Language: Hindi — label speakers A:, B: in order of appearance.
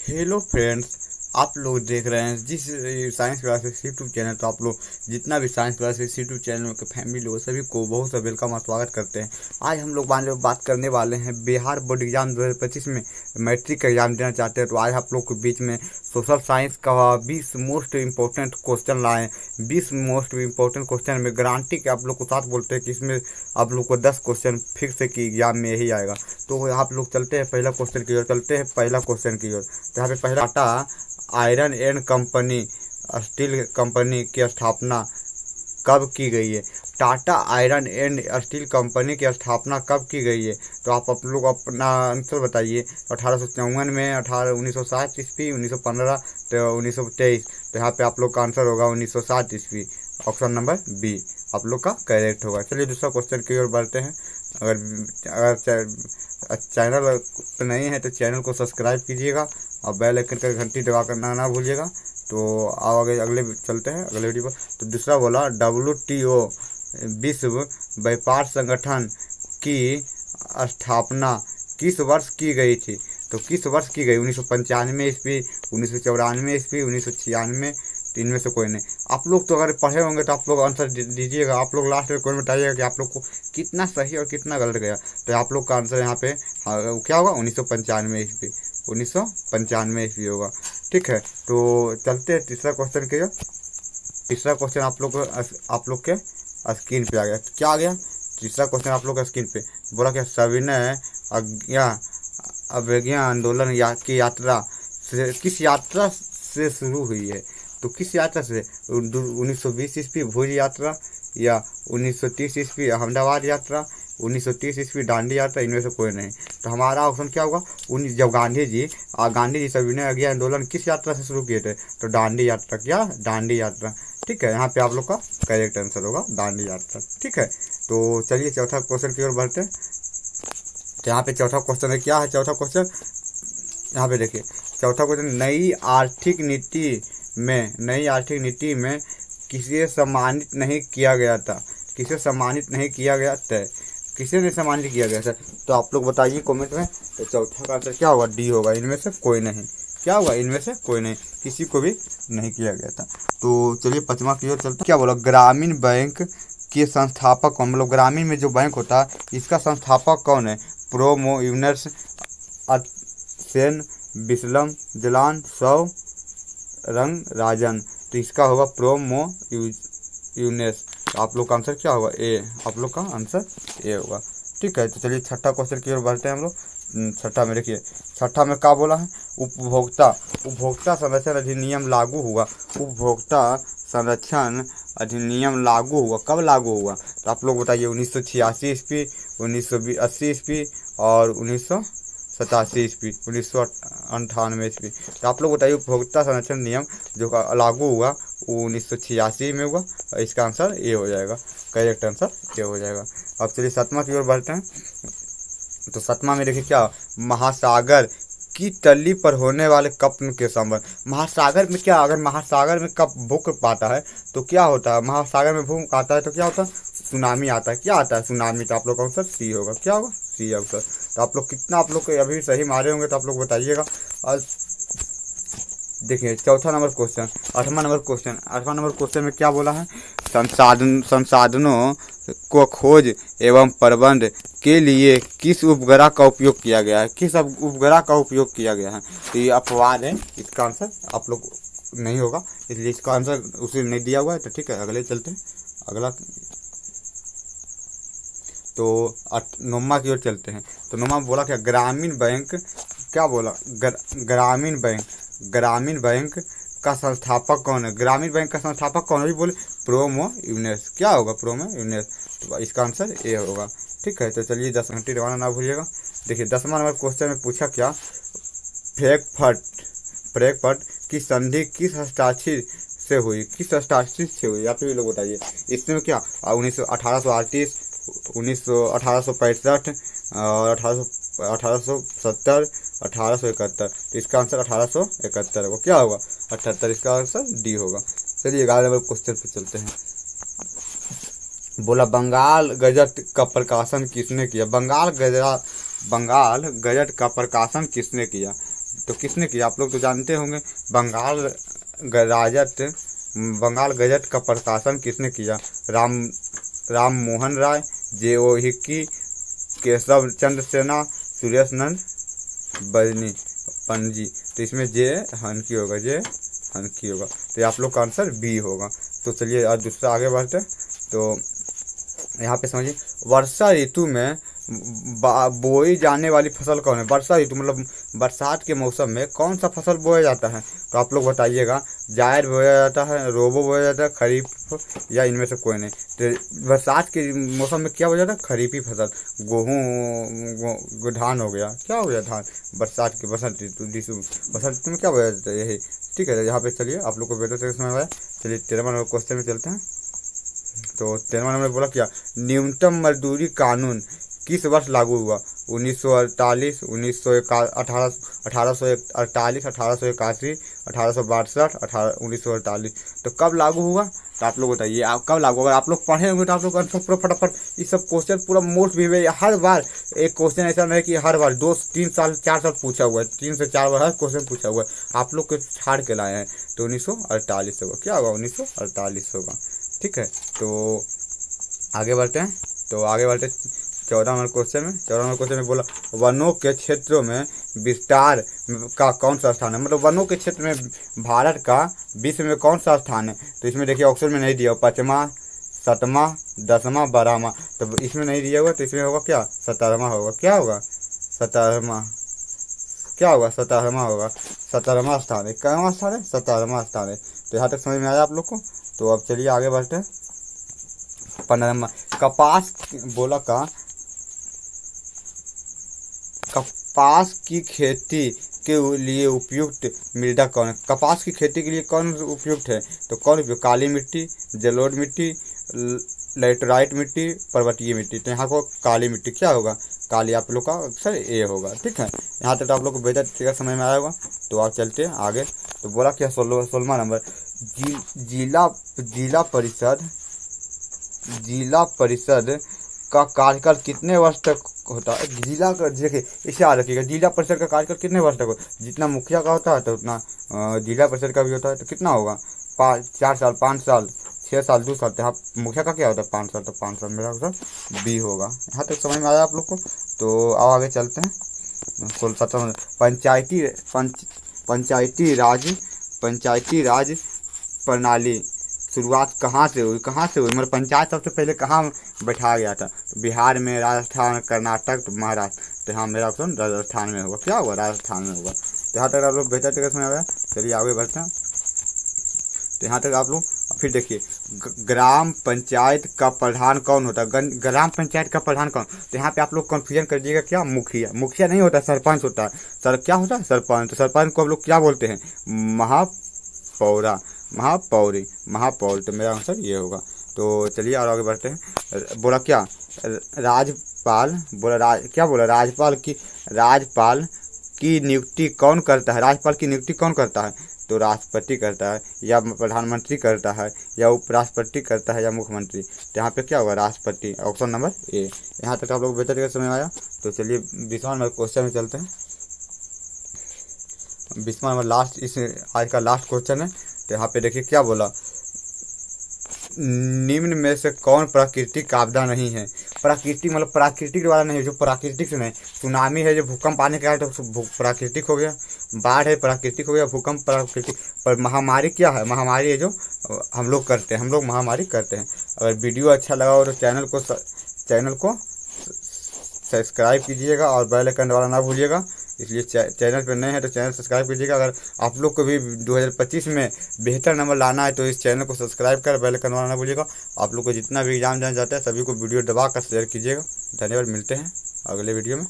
A: हेलो फ्रेंड्स, आप लोग देख रहे हैं जिस साइंस क्लासेस यूट्यूब चैनल। तो आप लोग जितना भी साइंस क्लासेस यूट्यूब चैनल के फैमिली लोग सभी को बहुत सा वेलकम और स्वागत करते हैं। आज हम लोग बात करने वाले हैं बिहार बोर्ड एग्जाम 2025 में मैट्रिक का एग्जाम देना चाहते हैं। तो आज आप लोग के बीच में सोशल साइंस का 20 मोस्ट इंपॉर्टेंट क्वेश्चन लाए। 20 मोस्ट इंपॉर्टेंट क्वेश्चन में गारंटी के आप लोग को साथ बोलते हैं कि इसमें आप लोग को 10 क्वेश्चन फिक्स है कि एग्जाम में यही आएगा। तो आप लोग चलते हैं पहला क्वेश्चन की ओर, पहला क्वेश्चन की ओर। तो यहाँ पे पहला, Tata iron and company steel company की स्थापना कब की गई है? Tata iron and steel company की स्थापना कब की गई है? तो आप लोग अपना आंसर बताइए। 1854 में, 1960 ईस्वी, 1915, तो 1923। तो यहाँ पे आप लोग का आंसर होगा 1960 ईस्वी। ऑप्शन नंबर बी आप लोग का करेक्ट होगा। चलिए दूसरा क्वेश्चन की ओर बढ़ते हैं। अगर चैनल पे नहीं है तो चैनल को सब्सक्राइब कीजिएगा और बेल आइकन का घंटी दबा करना ना भूलिएगा। तो आगे अगले चलते हैं अगले वीडियो पर। तो दूसरा बोला, WTO विश्व व्यापार संगठन की स्थापना किस वर्ष की गई थी? तो किस वर्ष की गई? 1995 ईस्वी, 1994 ईस्वी, 1996। तीन में से कोई नहीं। आप लोग तो अगर पढ़े होंगे तो आप लोग आंसर दीजिएगा। आप लोग लास्ट में कमेंट बताइएगा कि आप लोग को कितना सही और कितना गलत गया। तो आप लोग का आंसर यहाँ पे क्या होगा? 1995 ईस्वी। 1995 ईस्वी होगा। ठीक है, तो चलते हैं तीसरा क्वेश्चन के। तीसरा क्वेश्चन आप लोग के स्क्रीन पे आ गया। क्या आ गया? तीसरा क्वेश्चन आप लोग का स्क्रीन पे बोला क्या, सविनय अवज्ञा आंदोलन की यात्रा किस यात्रा से शुरू हुई है? तो किस यात्रा से? 1920 ईस्वी भुज यात्रा, या 1930 ईस्वी अहमदाबाद यात्रा, 1930 ईस्वी दांडी यात्रा। इनमें से कोई नहीं। तो हमारा ऑप्शन क्या होगा? जब गांधी जी सविनय अवज्ञा आंदोलन किस यात्रा से शुरू किए थे? तो दांडी यात्रा। क्या? दांडी यात्रा। ठीक है, यहाँ पे आप लोग का करेक्ट आंसर होगा दांडी यात्रा। ठीक है, तो चलिए चौथा क्वेश्चन की ओर बढ़ते हैं। तो यहाँ पे चौथा क्वेश्चन है, क्या है चौथा क्वेश्चन? यहाँ पे देखिए चौथा क्वेश्चन, नई आर्थिक नीति में किसे सम्मानित नहीं किया गया था? किसे सम्मानित नहीं किया गया था? किसे नहीं सम्मानित किया गया था? तो आप लोग बताइए कमेंट में। तो चौथा का आंसर क्या होगा? डी होगा। इनमें से कोई नहीं। क्या होगा? इनमें से कोई नहीं, किसी को भी नहीं किया गया था। तो चलिए पांचवा की ओर चलते। क्या बोला? ग्रामीण बैंक के संस्थापक कौन? मतलब ग्रामीण में जो बैंक होता है इसका संस्थापक कौन है? प्रोमो यूनर्स, सेन, बिस्लम, जलान, सौ, रंग राजन। तो इसका होगा प्रोमो यूनेस। तो आप लोग का आंसर क्या होगा? ए। आप लोग का आंसर ए होगा। ठीक है, तो चलिए छठा क्वेश्चन की ओर बढ़ते हैं हम लोग। छठा में देखिए, छठा में क्या बोला है? उपभोक्ता संरक्षण अधिनियम लागू हुआ। उपभोक्ता संरक्षण अधिनियम लागू हुआ कब लागू हुआ? तो आप लोग बताइए। 1986 ईस्वी, 1980 ईस्वी और 1987 ईस्वी, 1998 ईस्वी। तो आप लोग बताइए उपभोक्ता संरक्षण नियम जो लागू हुआ वो 1986 में हुआ। और इसका आंसर ए हो जाएगा। करेक्ट आंसर ए हो जाएगा। अब चलिए सातवां की ओर बढ़ते हैं। तो सातवां में देखिए क्या, महासागर की तली पर होने वाले कप के संबंध। महासागर में क्या, अगर महासागर में कप भूकंप आता है तो क्या होता है? महासागर में भूकंप आता है तो क्या होता है? सुनामी आता है। क्या आता है? सुनामी। तो आप लोग का आंसर सी होगा। क्या होगा? C answer. तो आप लोग कितना आप लोग अभी सही मारे होंगे तो आप लोग बताइएगा। और देखिए चौथा नंबर क्वेश्चन, आठवां नंबर क्वेश्चन में क्या बोला है? संसाधनों को खोज एवं प्रबंध के लिए किस उपग्रह का उपयोग किया गया है? किस उपग्रह का उपयोग किया गया है? तो ये अपवाद है, इसका आंसर आप लोग नहीं होगा, इसलिए इसका आंसर उसे नहीं दिया हुआ है। तो ठीक है, अगले चलते हैं। अगला तो नौमा की ओर चलते हैं। तो नौमा बोला क्या, ग्रामीण बैंक। क्या बोला? ग्रामीण बैंक का संस्थापक कौन है? ग्रामीण बैंक का संस्थापक कौन है? भी बोले प्रोमो यूनेस। क्या होगा? प्रोमो यूनेस। तो इसका आंसर ए होगा। ठीक है, तो चलिए 10 घंटे दबाना ना भूलिएगा। देखिए 10वां नंबर क्वेश्चन में पूछा क्या, फ्रैंकफर्ट की संधि किस हस्ताक्षर से हुई? किस हस्ताक्षर से हुई? आप भी लोग बताइए। इसमें क्या 1838, 1865 और 1870, 1871। तो इसका आंसर 1871 होगा। क्या होगा? 78। इसका आंसर डी होगा। चलिए 11 नंबर क्वेश्चन पे चलते हैं। बोला बंगाल गजट का प्रकाशन किसने किया? बंगाल गजट का प्रकाशन किसने किया? तो किसने किया? आप लोग तो जानते होंगे। बंगाल गजट का प्रकाशन किसने किया? राम मोहन राय, जे.ओ. हिक्की, केशव चंद्र सेना, सुरेश नंद बजनी पणजी। तो इसमें जे हनकी होगा, तो ये आप लोग का आंसर बी होगा। तो चलिए आज दूसरा आगे बढ़ते हैं। तो यहाँ पे समझिए, वर्षा ऋतु में बोई जाने वाली फसल कौन है? वर्षा ऋतु मतलब बरसात के मौसम में कौन सा फसल बोया जाता है? तो आप लोग बताइएगा। जायद बोया जाता है, रोबो बोया जाता है, खरीफ, या इनमें से कोई नहीं। तो बरसात के मौसम में क्या बोया जाता है? खरीफी फसल। गेहूँ, धान हो गया, क्या हो गया? धान। बरसात के बसंत ऋतु में क्या बोया जाता है? यही। ठीक है, यहाँ पे चलिए आप लोग को बेटर से समझ आया। चलिए 13वां नंबर क्वेश्चन में चलते हैं। तो 13वां नंबर बोला क्या? न्यूनतम मजदूरी कानून किस वर्ष लागू हुआ? 1948, 1848, 1881, 1862, 1948। तो कब लागू हुआ? तो आप लोग बताइए, आप कब लागू होगा? आप लोग पढ़े होंगे तो आप लोग आंसर पूरा फटाफट, ये सब क्वेश्चन पूरा मोस्ट भी है। हर बार एक क्वेश्चन ऐसा नहीं कि हर बार 2-3 साल 4 साल पूछा हुआ है, 3 से 4 बार हर क्वेश्चन पूछा हुआ है। आप लोग को छाड़ के लाए हैं। तो 1948 होगा। क्या होगा? 1948 होगा। ठीक है, तो आगे बढ़ते हैं। तो आगे बढ़ते 14 नंबर क्वेश्चन में बोला, वनों के क्षेत्रों में विस्तार का कौन सा स्थान है? मतलब वनों के क्षेत्र में भारत का विश्व में कौन सा स्थान है? तो इसमें देखिए ऑप्शन में नहीं दिया, 5वां, 7वां, 10वां, 12वां। तो इसमें नहीं दिया हुआ, तो इसमें होगा क्या? 17वां होगा। क्या होगा? 17वां। क्या होगा? 17वां होगा। 17वां स्थान है। कौन स्थान है? 17वां स्थान है। तो यहाँ तक समझ में आया आप लोग को। तो अब चलिए आगे बढ़ते हैं। 15 नंबर, कपास बोला का कपास की खेती के लिए उपयुक्त मृदा कौन है? कपास की खेती के लिए कौन उपयुक्त है? तो कौन उपयुक्त? काली मिट्टी, जलोढ़ मिट्टी, लैटेराइट मिट्टी, पर्वतीय मिट्टी। तो यहाँ को काली मिट्टी। क्या होगा? काली। आप लोग का अक्सर ए होगा। ठीक है, यहाँ तक तो आप लोग को बेहतर तरीका समझ में आया होगा। तो आप चलते हैं आगे। तो बोला क्या? 16वां नंबर, जिला परिषद का कार्यकाल कितने वर्ष तक होता है? जिला का देखिए, इसे याद रखिएगा, जिला परिषद का कार्यकाल कितने वर्ष तक होता है? जितना मुखिया का होता है तो उतना जिला परिषद का भी होता है। तो कितना होगा? 4 साल, 5 साल, 6 साल, 2 साल। तो यहाँ मुखिया का क्या होता है? 5 साल। तो 5 साल मेरा आंसर बी होगा। यहाँ तक समझ में आया आप लोग को। तो अब आगे चलते हैं। 17वां, पंचायती राज प्रणाली शुरुआत कहाँ से हुई? मतलब पंचायत सबसे पहले कहाँ बैठाया गया था? बिहार में, राजस्थान, कर्नाटक, तो महाराष्ट्र। तो यहाँ मेरा ऑप्शन राजस्थान में होगा। क्या होगा? राजस्थान में होगा। तो यहाँ तक आप लोग बेहतर तरीके से समझ आया। चलिए आगे बढ़ते हैं। तो यहाँ तक आप लोग फिर देखिए, ग्राम पंचायत का प्रधान कौन होता है? ग्राम पंचायत का प्रधान कौन? तो यहाँ पे आप लोग कन्फ्यूजन कर दीजिएगा। क्या? मुखिया नहीं होता, सरपंच होता है। क्या होता है? सरपंच। तो सरपंच को आप लोग क्या बोलते हैं? महापौरी। तो मेरा आंसर ये होगा। तो चलिए और आगे बढ़ते हैं। बोला क्या? राज्यपाल की नियुक्ति कौन करता है? राज्यपाल की नियुक्ति कौन करता है? तो राष्ट्रपति करता है, या प्रधानमंत्री करता है, या उपराष्ट्रपति करता है, या मुख्यमंत्री। तो यहाँ पे क्या होगा? राष्ट्रपति। Option number A. यहाँ तक आप लोग बेहतर तरीके से समझ आया। तो चलिए 20वां नंबर क्वेश्चन में चलते हैं। 20वां नंबर लास्ट, इस आज का लास्ट क्वेश्चन है। तो यहाँ पे देखिए क्या बोला, निम्न में से कौन प्राकृतिक आपदा नहीं है? प्राकृतिक मतलब प्राकृतिक द्वारा नहीं, जो प्राकृतिक से नहीं। सुनामी है जो भूकंप आने के कारण तो प्राकृतिक हो गया, बाढ़ है प्राकृतिक हो गया, भूकंप प्राकृतिक। पर महामारी क्या है? महामारी है जो हम लोग करते हैं, हम लोग महामारी करते हैं। अगर वीडियो अच्छा लगा हो तो चैनल को सब्सक्राइब कीजिएगा और बेल आइकन दबाना ना भूलिएगा। इसलिए चैनल पर नए हैं तो चैनल सब्सक्राइब कीजिएगा। अगर आप लोग को भी 2025 में बेहतर नंबर लाना है तो इस चैनल को सब्सक्राइब कर बेल आइकन दबाना ना भूलिएगा। आप लोग को जितना भी एग्जाम देना चाहते हैं सभी को वीडियो दबा कर शेयर कीजिएगा। धन्यवाद, मिलते हैं अगले वीडियो में।